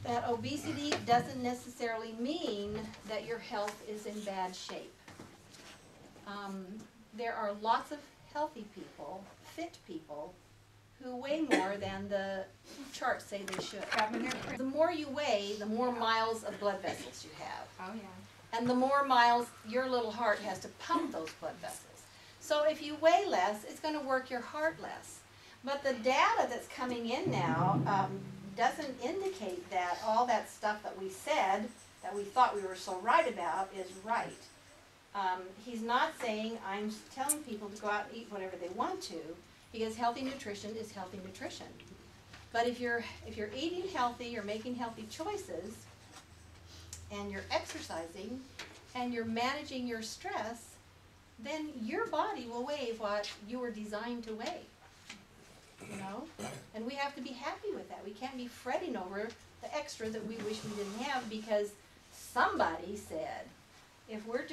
that obesity doesn't necessarily mean that your health is in bad shape. There are lots of healthy people, fit people, who weigh more than the charts say they should. The more you weigh, the more miles of blood vessels you have. Oh, yeah. And the more miles your little heart has to pump those blood vessels. So if you weigh less, it's going to work your heart less. But the data that's coming in now doesn't indicate that all that stuff that we said, that we thought we were so right about, is right. He's not saying I'm telling people to go out and eat whatever they want to, because healthy nutrition is healthy nutrition. But if you're eating healthy, you're making healthy choices, and you're exercising, and you're managing your stress, then your body will weigh what you were designed to weigh. You know? And we have to be happy with that. We can't be fretting over the extra that we wish we didn't have, because somebody said, if we're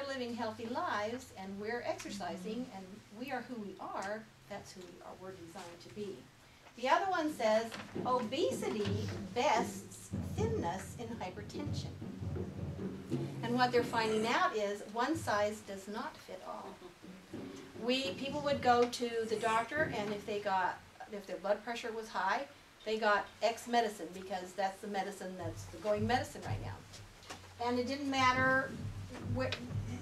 living healthy lives and we're exercising and we are who we are, that's who we're designed to be. The other one says obesity bests thinness in hypertension. And what they're finding out is one size does not fit all. People would go to the doctor, and if their blood pressure was high, they got X medicine, because that's the medicine that's the going medicine right now. And it didn't matter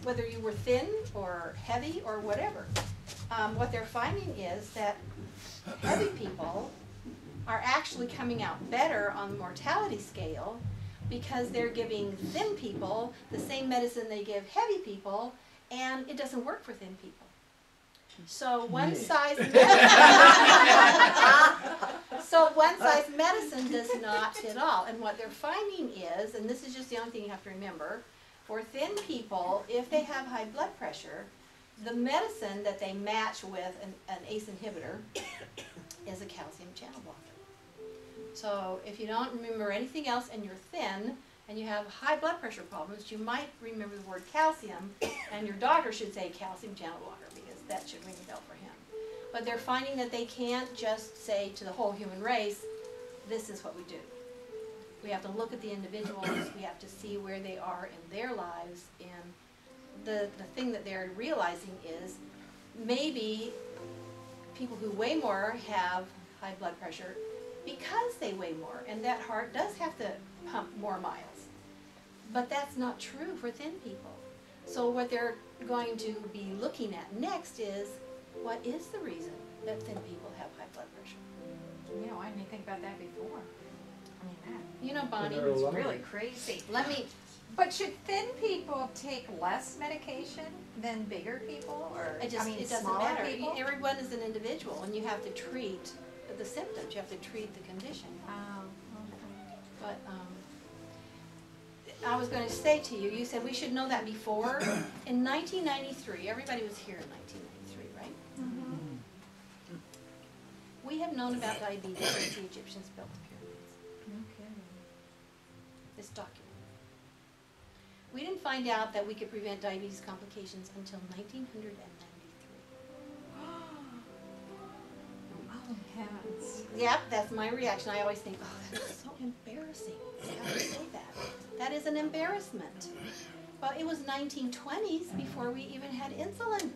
whether you were thin or heavy or whatever. What they're finding is that heavy people are actually coming out better on the mortality scale, because they're giving thin people the same medicine they give heavy people, and it doesn't work for thin people. So one size medicine does not fit all. And what they're finding is, and this is just the only thing you have to remember, for thin people, if they have high blood pressure, the medicine that they match with an ACE inhibitor is a calcium channel blocker. So if you don't remember anything else and you're thin and you have high blood pressure problems, you might remember the word calcium, and your doctor should say calcium channel blocker, because that should ring a bell for him. But they're finding that they can't just say to the whole human race, this is what we do. We have to look at the individuals, we have to see where they are in their lives, and the thing that they're realizing is maybe people who weigh more have high blood pressure because they weigh more, and that heart does have to pump more miles. But that's not true for thin people. So what they're going to be looking at next is, what is the reason that thin people have high blood pressure? You know, I didn't think about that before. I mean, that. You know, Bonnie, It's really crazy. But should thin people take less medication than bigger people, or it doesn't matter. Everyone is an individual, and you have to treat the symptoms. You have to treat the condition. Okay. But I was going to say to you, you said we should know that before. In 1993, everybody was here in 1993, right? Mm-hmm. We have known about diabetes since the Egyptians built the pyramids. Okay. It's documented. We didn't find out that we could prevent diabetes complications until 1993. Oh, heavens. Yep, that's my reaction. I always think, oh, that's so embarrassing. How do you say that? That is an embarrassment. Well, it was 1920s before we even had insulin.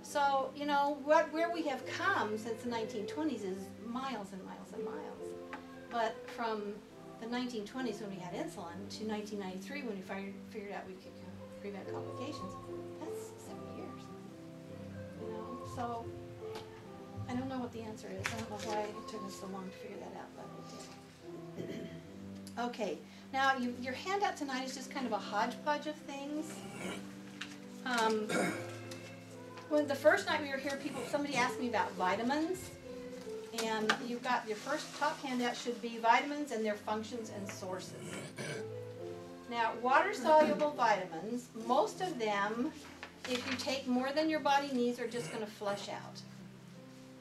So, you know, where we have come since the 1920s is miles and miles and miles. But from the 1920s when we had insulin to 1993 when we figured out we could prevent complications, that's 7 years. You know, so I don't know what the answer is. I don't know why it took us so long to figure that out, but it did. Okay, now your handout tonight is just kind of a hodgepodge of things. When the first night we were here, somebody asked me about vitamins. And you've got your first top handout should be vitamins and their functions and sources. Now, water-soluble vitamins, most of them, if you take more than your body needs, are just going to flush out.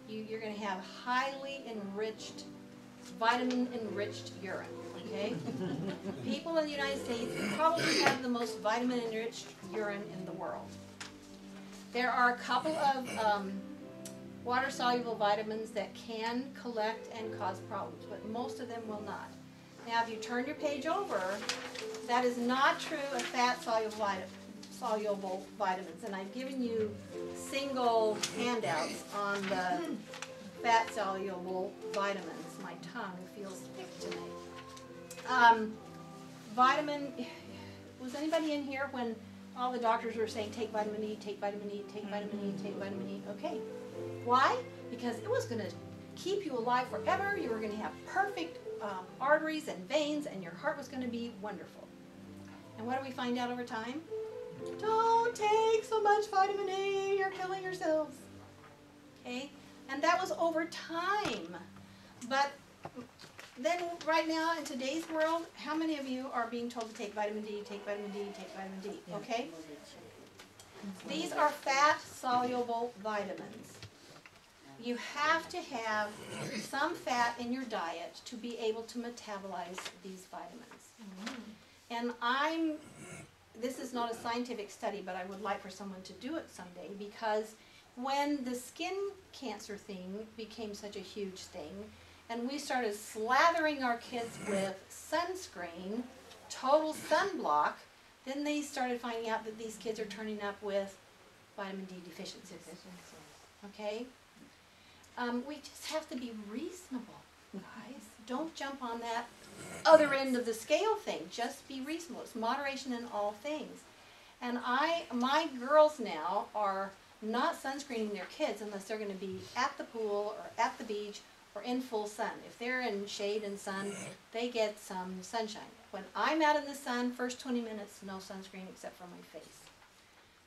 You're going to have highly enriched, vitamin-enriched urine, okay? People in the United States probably have the most vitamin-enriched urine in the world. There are a couple of water-soluble vitamins that can collect and cause problems, but most of them will not. Now, if you turn your page over, that is not true of fat-soluble vitamins. And I've given you single handouts on the fat-soluble vitamins. My tongue feels thick tonight. Was anybody in here when all the doctors were saying take vitamin E, take vitamin E, take vitamin E, take vitamin E? Okay. Why? Because it was going to keep you alive forever. You were going to have perfect arteries and veins, and your heart was going to be wonderful. And what do we find out over time? Don't take so much vitamin E, you're killing yourselves. Okay? And that was over time. But then right now in today's world, how many of you are being told to take vitamin D, take vitamin D, take vitamin D? Okay? These are fat-soluble vitamins. You have to have some fat in your diet to be able to metabolize these vitamins. And this is not a scientific study, but I would like for someone to do it someday, because when the skin cancer thing became such a huge thing, and we started slathering our kids with sunscreen, total sunblock, then they started finding out that these kids are turning up with vitamin D deficiencies. Okay? We just have to be reasonable, guys. Don't jump on that other end of the scale thing. Just be reasonable. It's moderation in all things. And my girls now are not sunscreening their kids unless they're going to be at the pool or at the beach or in full sun. If they're in shade and sun, they get some sunshine. When I'm out in the sun, first 20 minutes, no sunscreen except for my face.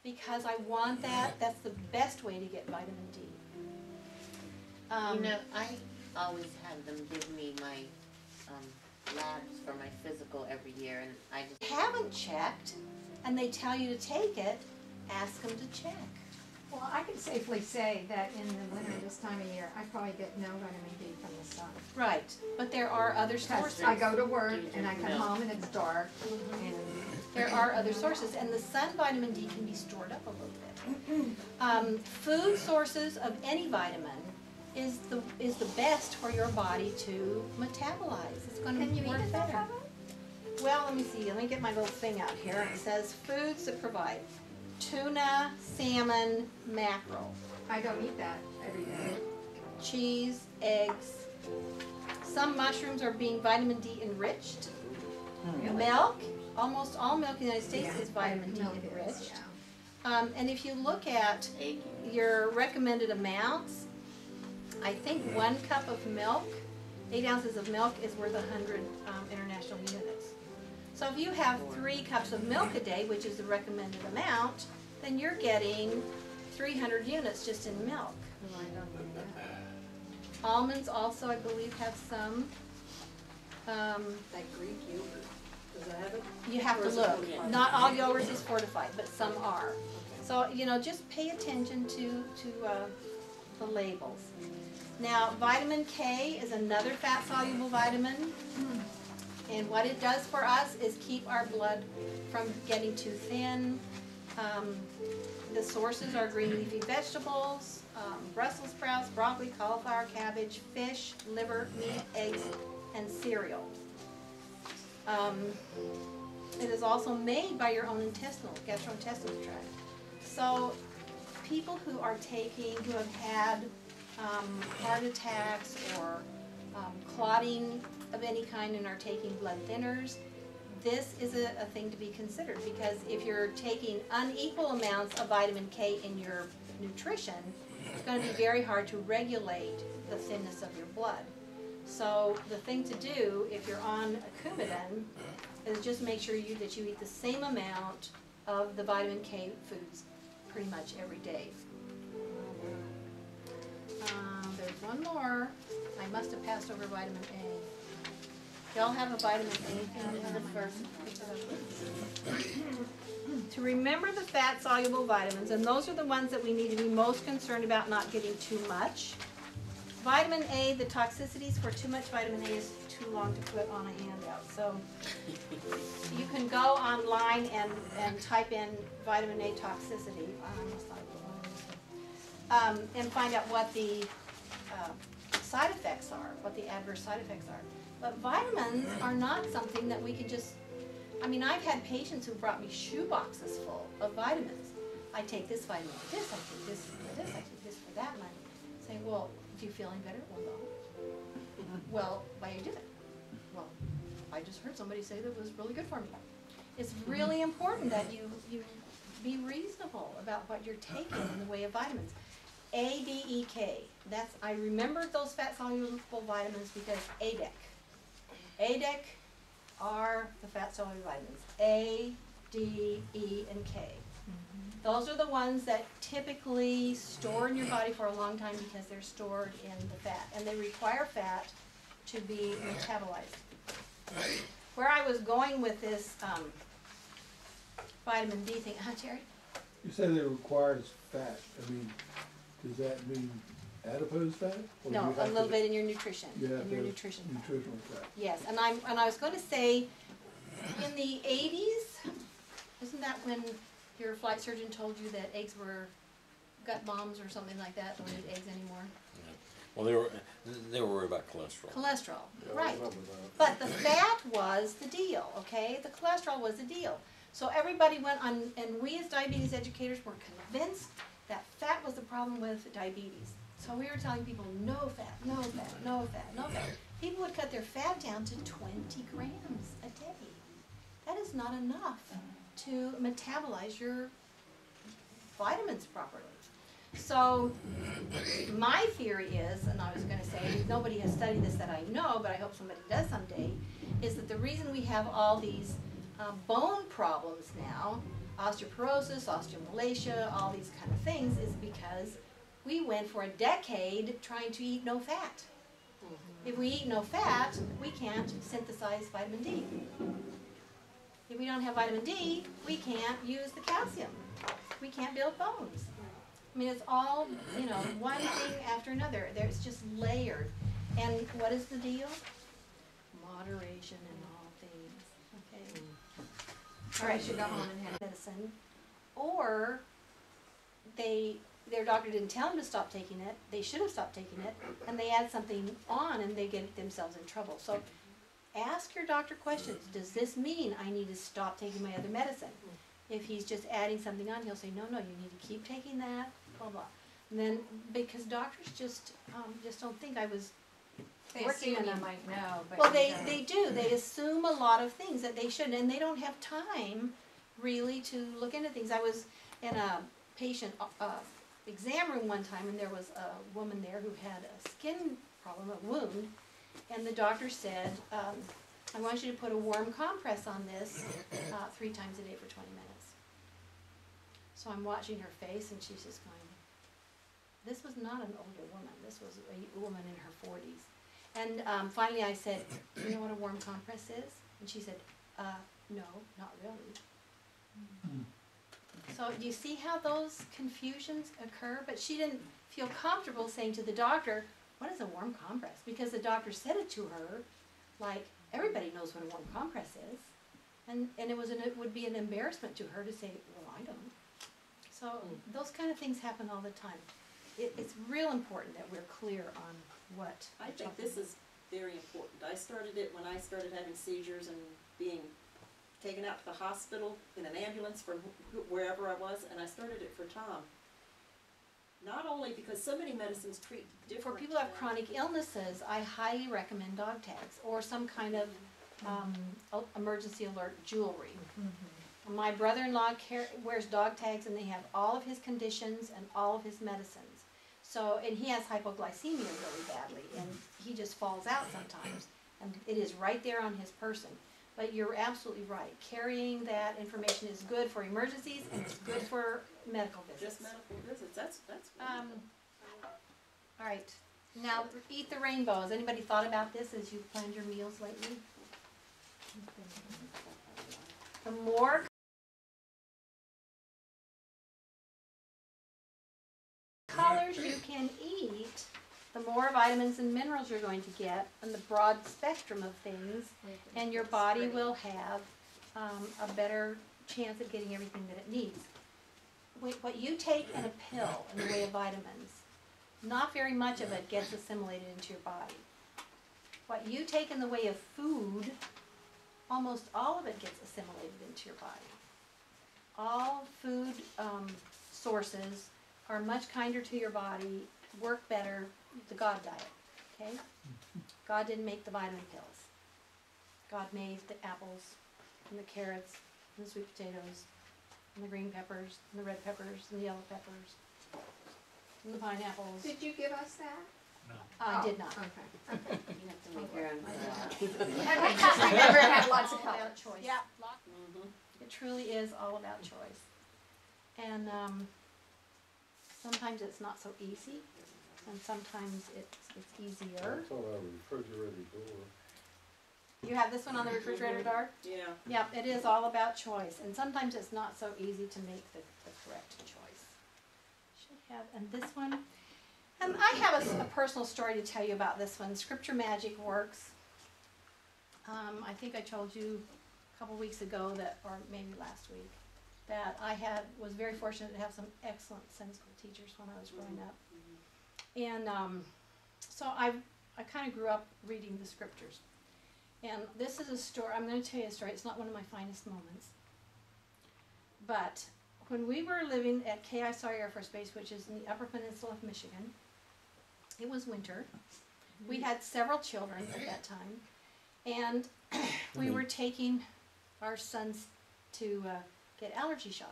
Because I want that. That's the best way to get vitamin D. You know, I always have them give me my labs for my physical every year, and I just Haven't checked, and they tell you to take it, ask them to check. Well, I can safely say that in the winter this time of year, I probably get no vitamin D from the sun. Right, but there are other sources. I go to work and I come home and it's dark. And There are other sources, and the sun vitamin D can be stored up a little bit. Food sources of any vitamin is the best for your body to metabolize. It's going can to you work eat enough better. of it? Well, let me see. Let me get my little thing out here. It says foods that provide tuna, salmon, mackerel, I don't eat that every day. cheese, eggs. Some mushrooms are being vitamin D enriched. Milk, almost all milk in the United States is vitamin D Milk is, enriched. yeah. And if you look at egg. your recommended amounts, I think 1 cup of milk, 8 ounces of milk is worth 100 international units. So if you have 3 cups of milk a day, which is the recommended amount, then you're getting 300 units just in milk. Oh, I don't eat that. Almonds also, I believe, have some. That Greek yogurt, does that have it? You have Or to is it look. fortified? Not all yogurt is fortified, but some are. So, you know, just pay attention to the labels. Now, vitamin K is another fat-soluble vitamin. And what it does for us is keep our blood from getting too thin. The sources are green leafy vegetables, Brussels sprouts, broccoli, cauliflower, cabbage, fish, liver, meat, eggs, and cereal. It is also made by your own gastrointestinal tract. So people who have had heart attacks or clotting of any kind and are taking blood thinners, this is a thing to be considered, because if you're taking unequal amounts of vitamin K in your nutrition, it's going to be very hard to regulate the thinness of your blood. So the thing to do if you're on Coumadin is just make sure that you eat the same amount of the vitamin K foods pretty much every day. There's one more. I must have passed over vitamin A. Y'all have a vitamin A thing in the first. To remember the fat-soluble vitamins, and those are the ones that we need to be most concerned about not getting too much. Vitamin A, the toxicities for too much vitamin A is too long to put on a handout. So you can go online and type in vitamin A toxicity. And find out what the side effects are, what the adverse side effects are. But vitamins are not something that we can just, I mean, I've had patients who brought me shoe boxes full of vitamins. I take this vitamin for this, I take this for this, I take this for that, and I say, well, do you feel any better? Well, no. Well, why do you do that? Well, I just heard somebody say that was really good for me. It's really important that you be reasonable about what you're taking in the way of vitamins. A, D, E, K. That's, I remembered those fat soluble vitamins because ADEC are the fat soluble vitamins. A, D, E, and K. Those are the ones that typically store in your body for a long time because they're stored in the fat, and they require fat to be metabolized. Where I was going with this vitamin D thing, Jerry? You say they require fat. I mean, does that mean adipose fat? Or do No, you a have little to- bit in your nutrition. You have In your to- nutrition. nutritional fat. Yes, and I was going to say, in the 80s, isn't that when your flight surgeon told you that eggs were gut bombs or something like that? Don't eat eggs anymore. Well, they were worried about cholesterol. Cholesterol, Yeah, I right? remember that. But the fat was the deal, okay? The cholesterol was the deal. So everybody went on, and we as diabetes educators were convinced that fat was the problem with diabetes. So we were telling people, no fat, no fat, no fat, no fat. People would cut their fat down to 20 grams a day. That is not enough to metabolize your vitamins properly. So my theory is, and I was going to say, nobody has studied this that I know, but I hope somebody does someday, is that the reason we have all these bone problems now, osteoporosis, osteomalacia, all these kind of things, is because we went for a decade trying to eat no fat. If we eat no fat, we can't synthesize vitamin D. If we don't have vitamin D, we can't use the calcium. We can't build bones. I mean, it's all, you know, one thing after another. There's just layered. And what is the deal? Moderation in all things, okay? All right, should go home and have Medicine. Or their doctor didn't tell them to stop taking it. They should have stopped taking it. And they add something on and they get themselves in trouble. So ask your doctor questions. Does this mean I need to stop taking my other medicine? If he's just adding something on, he'll say, no, you need to keep taking that, blah, blah. And then, because doctors just don't think I was They working assume on you them. might know, but Well, you they don't. do. They assume a lot of things that they shouldn't, and they don't have time really to look into things. I was in a patient exam room one time, and there was a woman there who had a skin problem, a wound, and the doctor said, I want you to put a warm compress on this 3 times a day for 20 minutes. So I'm watching her face, and she's just going, this was not an older woman. This was a woman in her 40s. And finally I said, you know what a warm compress is? And she said, no, not really. So you see how those confusions occur? But she didn't feel comfortable saying to the doctor, what is a warm compress? Because the doctor said it to her, like everybody knows what a warm compress is. And it would be an embarrassment to her to say, well, I don't. So those kind of things happen all the time. It's real important that we're clear on what. I think this is very important. I started it when I started having seizures and being taken out to the hospital in an ambulance from wherever I was, and I started it for Tom. Not only because so many medicines treat For different. people who have chronic illnesses, I highly recommend dog tags or some kind of emergency alert jewelry. My brother-in-law wears dog tags, and they have all of his conditions and all of his medicines. So, and he has hypoglycemia really badly, and he just falls out sometimes. And it is right there on his person. But you're absolutely right. Carrying that information is good for emergencies, and it's good for medical visits. Just medical visits, that's All right. Now, eat the rainbow. Has anybody thought about this as you've planned your meals lately? The more colors you can eat, the more vitamins and minerals you're going to get, and the broad spectrum of things, and your body will have a better chance of getting everything that it needs. What you take in a pill in the way of vitamins, not very much of it gets assimilated into your body. what you take in the way of food, almost all of it gets assimilated into your body. All food sources are much kinder to your body, work better, the God diet, okay? God didn't make the vitamin pills. God made the apples, and the carrots, and the sweet potatoes, and the green peppers, and the red peppers, and the yellow peppers, and the pineapples. Did you give us that? I did not. Okay. You have to make your own I just remember it had lots of All about colors. choice. Yeah. It truly is all about choice. And sometimes it's not so easy, and sometimes it's easier. That's on our refrigerator door. You have this one on the refrigerator door? Yeah. Yep, it is all about choice, and sometimes it's not so easy to make the correct choice. Should have, and this one, and I have a personal story to tell you about this one. Scripture Magic Works. I think I told you a couple weeks ago that, or maybe last week, that I was very fortunate to have some excellent Sunday school teachers when I was growing up. And so I kind of grew up reading the scriptures. And this is a story, I'm going to tell you a story, it's not one of my finest moments. But when we were living at K.I. Sawyer Air Force Base, which is in the Upper Peninsula of Michigan, it was winter. We had several children at that time. And we were taking our sons to get allergy shots.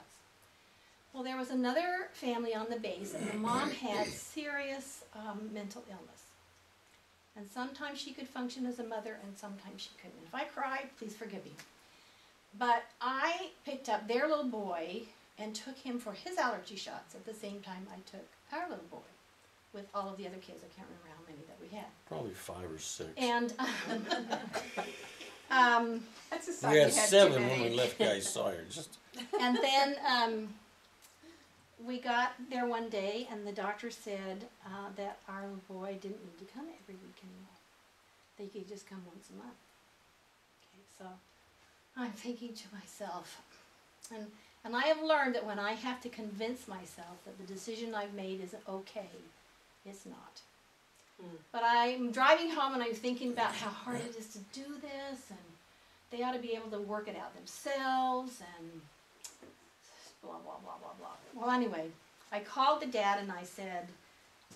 Well, there was another family on the base, and the mom had serious mental illness. And sometimes she could function as a mother, and sometimes she couldn't. If I cried, please forgive me. But I picked up their little boy and took him for his allergy shots at the same time I took our little boy with all of the other kids. I can't remember how many that we had. Probably 5 or 6. And That's a sign We you had had 7 too when many. we left Guy Sawyer. Just and then we got there one day, and the doctor said that our little boy didn't need to come every week anymore. That he could just come once a month. Okay, so I'm thinking to myself, and I have learned that when I have to convince myself that the decision I've made is okay, it's not. But I'm driving home and I'm thinking about how hard it is to do this, and they ought to be able to work it out themselves, and blah, blah, blah, blah, blah. Well, anyway, I called the dad and I said,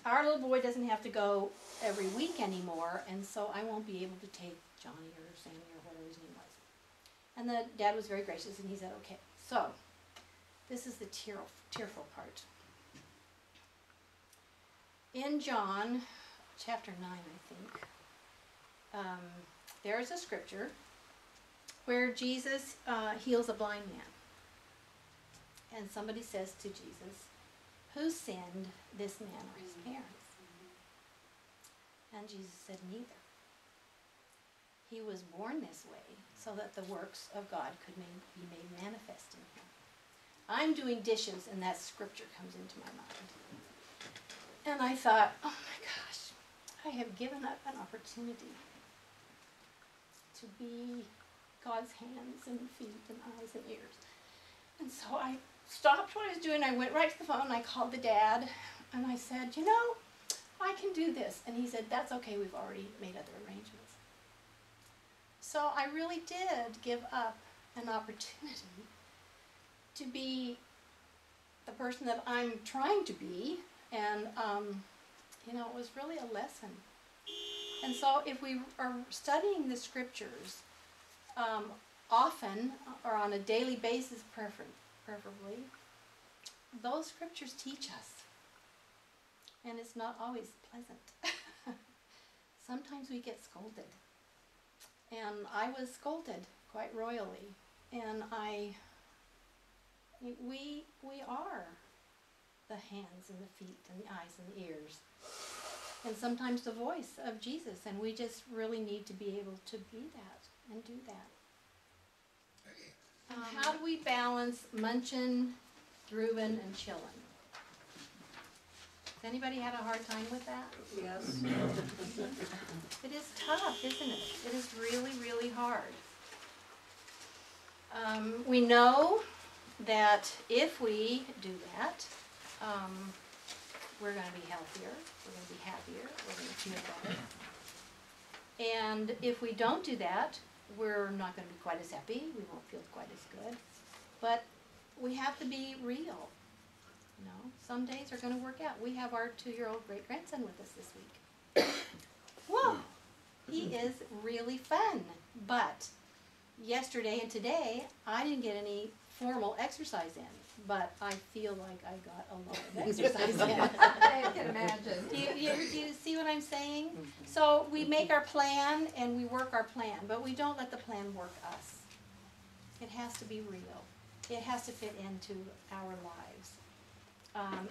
our little boy doesn't have to go every week anymore, and so I won't be able to take Johnny or Sammy or whatever his name was. And the dad was very gracious, and he said, okay. So, this is the tearful part. In John chapter 9, I think, there's a scripture where Jesus heals a blind man. And somebody says to Jesus, who sinned, this man or his parents? And Jesus said, neither. He was born this way so that the works of God could be made manifest in him. I'm doing dishes and that scripture comes into my mind. And I thought, oh my gosh, I have given up an opportunity to be God's hands and feet and eyes and ears. And so I stopped what I was doing. I went right to the phone and I called the dad and I said, you know, I can do this. And he said, that's okay, we've already made other arrangements. So I really did give up an opportunity to be the person that I'm trying to be. And, you know, it was really a lesson. And so if we are studying the scriptures often or on a daily basis preferably, those scriptures teach us. And it's not always pleasant. Sometimes we get scolded. And I was scolded quite royally. And we are the hands and the feet and the eyes and the ears. And sometimes the voice of Jesus. And we just really need to be able to be that and do that. And how do we balance munchin', groovin', and chillin'? Has anybody had a hard time with that? Yes. It is tough, isn't it? It is really, really hard. We know that if we do that, we're going to be healthier, we're going to be happier, we're going to feel better. And if we don't do that, we're not gonna be quite as happy, we won't feel quite as good. But we have to be real, you know, some days are gonna work out. We have our 2-year-old great-grandson with us this week. Whoa, he is really fun, but yesterday and today, I didn't get any formal exercise in, but I feel like I got a lot of exercise in. I can imagine. Do you see what I'm saying? So we make our plan and we work our plan, but we don't let the plan work us. It has to be real. It has to fit into our lives.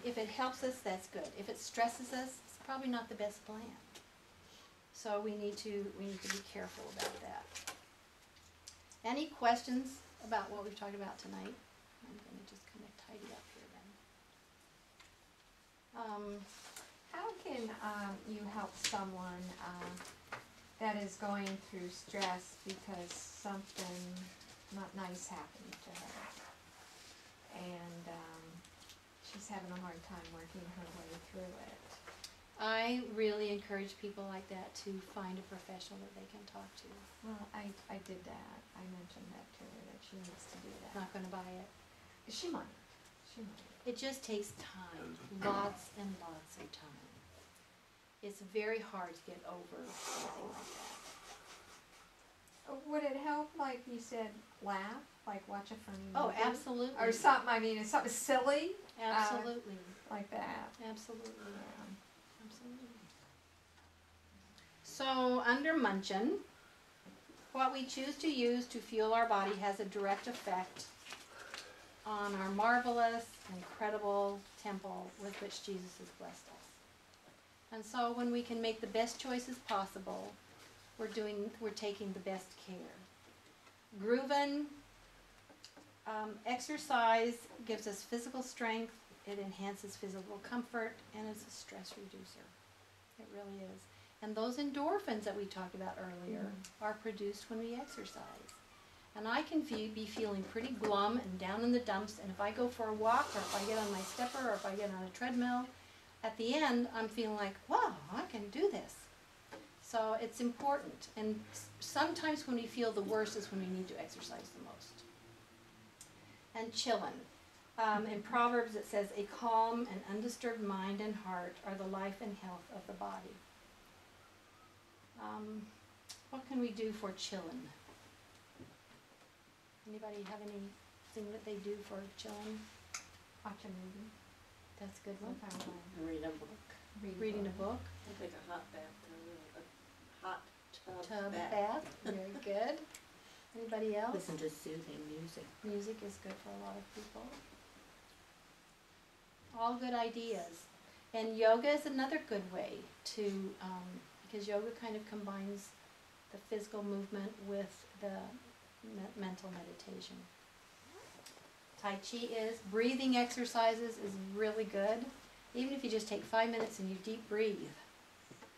If it helps us, that's good. If it stresses us, it's probably not the best plan. So we need to be careful about that. Any questions about what we've talked about tonight? I'm going to just kind of tidy up here then. How can you help someone that is going through stress because something not nice happened to her? And she's having a hard time working her way through it. I really encourage people like that to find a professional that they can talk to. Well, I did that. I mentioned that to her, that she needs to do that. Not going to buy it. She might. She might. It just takes time, lots and lots of time. It's very hard to get over something like that. Would it help, like you said, laugh? Like watch a funny Oh, movie? absolutely. Or something, I mean, it's something silly Absolutely. like that. Absolutely. Yeah. Absolutely. So, under Munchin, what we choose to use to fuel our body has a direct effect on our marvelous, incredible temple with which Jesus has blessed us. And so when we can make the best choices possible, we're taking the best care. Groovin', exercise gives us physical strength, it enhances physical comfort, and it's a stress reducer. It really is. And those endorphins that we talked about earlier are produced when we exercise. And I can be feeling pretty glum and down in the dumps, and if I go for a walk, or if I get on my stepper, or if I get on a treadmill, at the end I'm feeling like, wow, I can do this. So it's important. And sometimes when we feel the worst is when we need to exercise the most. And chillin'. In Proverbs it says, a calm and undisturbed mind and heart are the life and health of the body. What can we do for chillin'? Anybody have anything that they do for chillin'? Watch a movie. That's a good one. Read a book. Reading a book. I take a hot bath, a hot Tub bath. Very good. Anybody else? Listen to soothing music. Music is good for a lot of people. All good ideas. And yoga is another good way to, because yoga kind of combines the physical movement with the mental meditation. Tai Chi is, breathing exercises is really good. Even if you just take 5 minutes and you deep breathe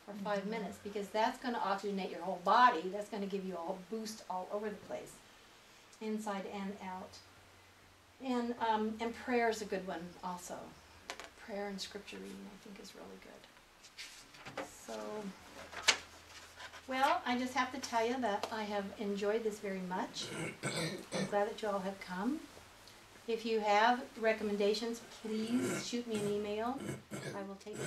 for 5 minutes, because that's going to oxygenate your whole body. That's going to give you a whole boost all over the place, inside and out. And prayer is a good one also. Prayer and scripture reading, I think, is really good. So, well, I just have to tell you that I have enjoyed this very much. I'm glad that you all have come. If you have recommendations, please shoot me an email. I will take it.